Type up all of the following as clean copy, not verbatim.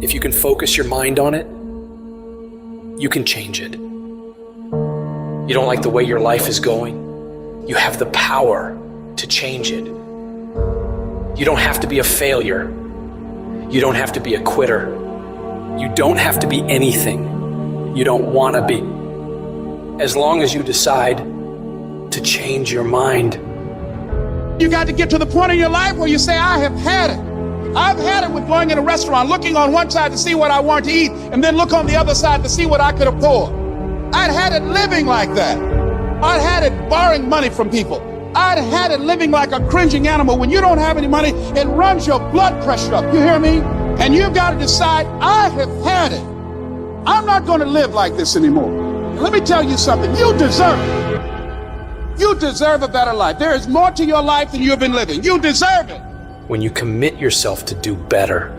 If you can focus your mind on it, you can change it. You don't like the way your life is going? You have the power to change it. You don't have to be a failure. You don't have to be a quitter. You don't have to be anything you don't want to be. As long as you decide to change your mind. You got to get to the point in your life where you say, I have had it. I've had it with going in a restaurant, looking on one side to see what I want to eat, and then look on the other side to see what I could afford. I'd had it living like that. I'd had it borrowing money from people. I'd had it living like a cringing animal. When you don't have any money, it runs your blood pressure up. You hear me? And you've got to decide, I have had it. I'm not going to live like this anymore. Let me tell you something. You deserve it. You deserve a better life. There is more to your life than you've been living. You deserve it. When you commit yourself to do better,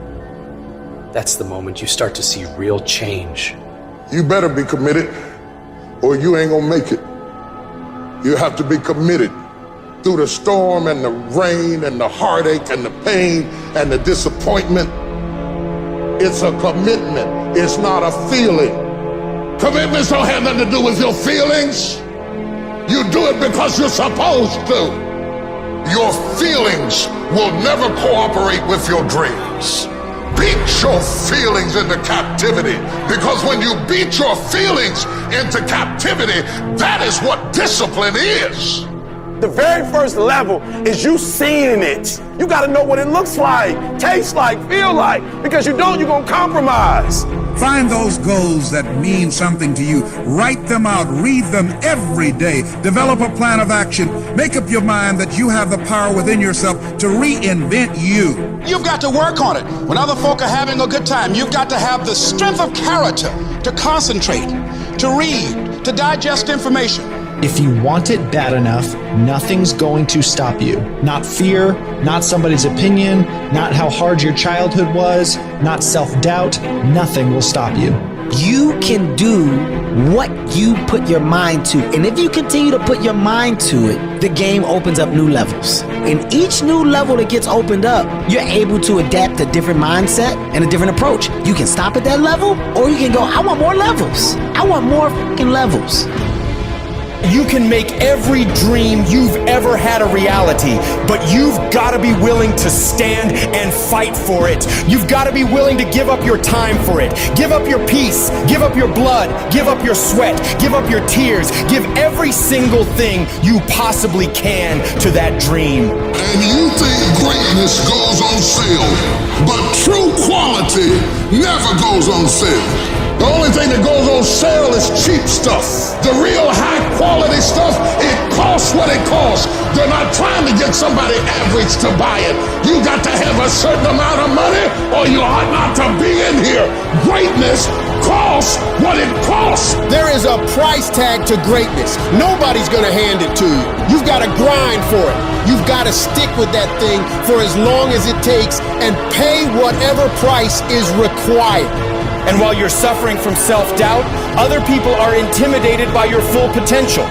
that's the moment you start to see real change. You better be committed or you ain't gonna make it. You have to be committed through the storm and the rain and the heartache and the pain and the disappointment. It's a commitment. It's not a feeling. Commitments don't have nothing to do with your feelings. You do it because you're supposed to. Your feelings will never cooperate with your dreams. Beat your feelings into captivity, because when you beat your feelings into captivity, that is what discipline is. The very first level is you seeing it. You got to know what it looks like, tastes like, feel like, because you don't, you're going to compromise. Find those goals that mean something to you. Write them out. Read them every day. Develop a plan of action. Make up your mind that you have the power within yourself to reinvent you. You've got to work on it. When other folk are having a good time, you've got to have the strength of character to concentrate, to read, to digest information. If you want it bad enough, nothing's going to stop you. Not fear, not somebody's opinion, not how hard your childhood was, not self-doubt. Nothing will stop you. You can do what you put your mind to. And if you continue to put your mind to it, the game opens up new levels. And each new level that gets opened up, you're able to adapt a different mindset and a different approach. You can stop at that level, or you can go, I want more levels. I want more fucking levels. You can make every dream you've ever had a reality, but you've got to be willing to stand and fight for it. You've got to be willing to give up your time for it. Give up your peace, give up your blood, give up your sweat, give up your tears, give every single thing you possibly can to that dream. And you think greatness goes on sale, but true quality never goes on sale. The only thing that goes on sale is cheap stuff. The real high quality stuff, it costs what it costs. They're not trying to get somebody average to buy it. You got to have a certain amount of money or you ought not to be in here. Greatness costs what it costs. There is a price tag to greatness. Nobody's gonna hand it to you. You've got to grind for it. You've got to stick with that thing for as long as it takes and pay whatever price is required. And while you're suffering from self-doubt, other people are intimidated by your full potential.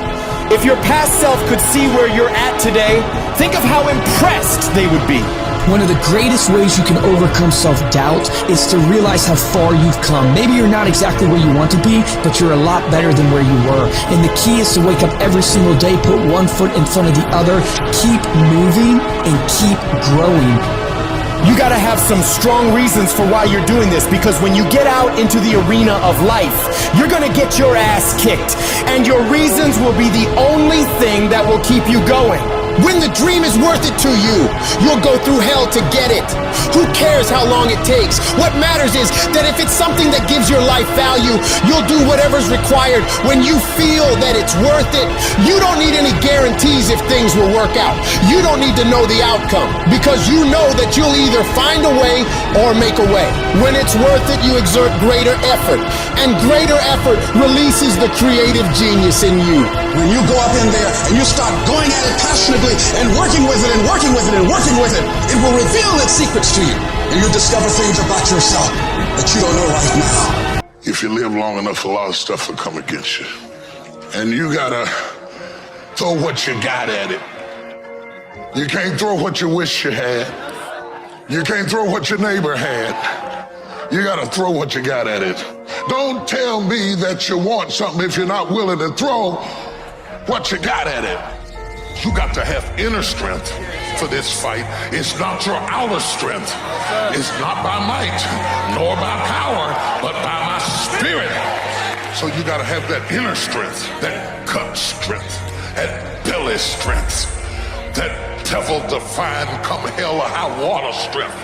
If your past self could see where you're at today, think of how impressed they would be. One of the greatest ways you can overcome self-doubt is to realize how far you've come. Maybe you're not exactly where you want to be, but you're a lot better than where you were. And the key is to wake up every single day, put one foot in front of the other, keep moving, and keep growing. You gotta have some strong reasons for why you're doing this, because when you get out into the arena of life, you're gonna get your ass kicked, and your reasons will be the only thing that will keep you going. When the dream is worth it to you, you'll go through hell to get it. Who cares how long it takes? What matters is that if it's something that gives your life value, you'll do whatever's required when you feel that it's worth it. You don't need any guarantees if things will work out. You don't need to know the outcome, because you know that you'll either find a way or make a way. When it's worth it, you exert greater effort, and greater effort releases the creative genius in you. When you go up in there and you start going at it passionately and working with it and working with it and working with it, it will reveal its secrets to you. And you'll discover things about yourself that you don't know right now. If you live long enough, a lot of stuff will come against you. And you gotta throw what you got at it. You can't throw what you wish you had. You can't throw what your neighbor had. You gotta throw what you got at it. Don't tell me that you want something if you're not willing to throw what you got at it. You got to have inner strength for this fight. It's not your outer strength. It's not by might, nor by power, but by my spirit. So you gotta have that inner strength, that gut strength, that belly strength, that devil-defying come hell or high water strength,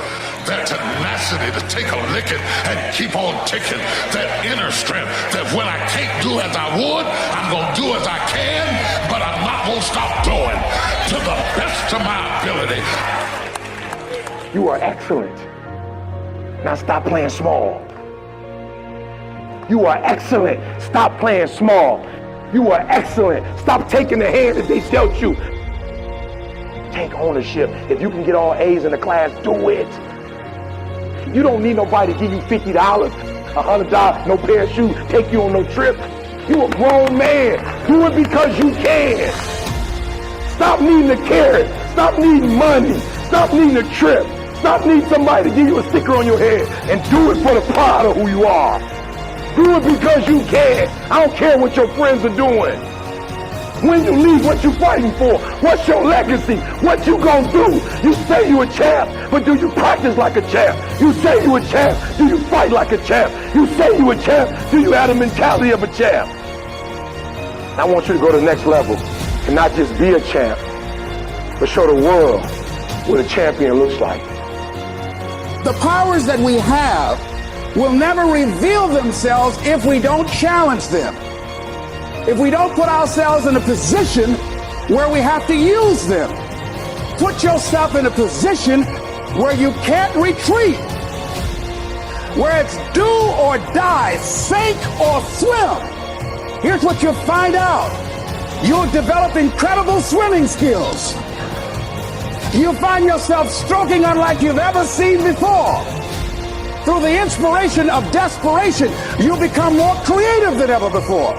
that tenacity to take a licking and keep on ticking, that inner strength that when I can't do as I would, I'm gonna do as I can, but I'm not gonna stop doing to the best of my ability. You are excellent. Now stop playing small. You are excellent. Stop playing small. You are excellent. Stop taking the hand that they dealt you. Take ownership. If you can get all A's in the class, do it. You don't need nobody to give you $50, $100, no pair of shoes, take you on no trip. You a grown man. Do it because you can. Stop needing a carrot. Stop needing money. Stop needing a trip. Stop needing somebody to give you a sticker on your head and do it for the pride of who you are. Do it because you can. I don't care what your friends are doing. When you leave, what you fighting for? What's your legacy? What you gonna do? You say you a champ, but do you practice like a champ? You say you a champ, do you fight like a champ? You say you a champ, do you have the mentality of a champ? I want you to go to the next level and not just be a champ, but show the world what a champion looks like. The powers that we have will never reveal themselves if we don't challenge them. If we don't put ourselves in a position where we have to use them. Put yourself in a position where you can't retreat, where it's do or die, sink or swim. Here's what you'll find out. You'll develop incredible swimming skills. You'll find yourself stroking unlike you've ever seen before. Through the inspiration of desperation, you'll become more creative than ever before.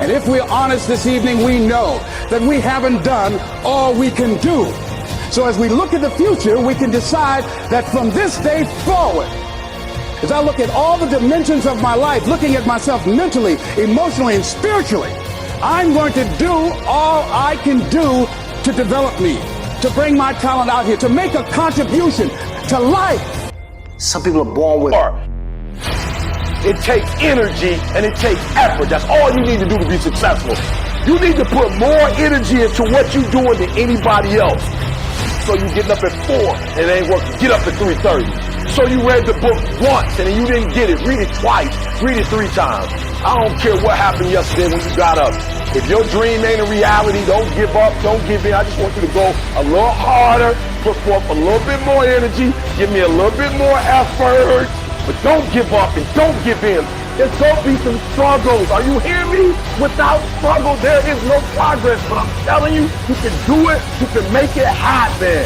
And if we're honest this evening, we know that we haven't done all we can do. So as we look at the future, we can decide that from this day forward, as I look at all the dimensions of my life, looking at myself mentally, emotionally, and spiritually, I'm going to do all I can do to develop me, to bring my talent out here, to make a contribution to life. Some people are born with art. It takes energy and it takes effort. That's all you need to do to be successful. You need to put more energy into what you're doing than anybody else. So you getting up at 4 and it ain't working. Get up at 3:30. So you read the book once and then you didn't get it. Read it twice. Read it 3 times. I don't care what happened yesterday when you got up. If your dream ain't a reality, don't give up, don't give in. I just want you to go a little harder, put forth a little bit more energy, give me a little bit more effort. But don't give up and don't give in. There's going to be some struggles. Are you hearing me? Without struggle, there is no progress. But I'm telling you, you can do it. You can make it happen.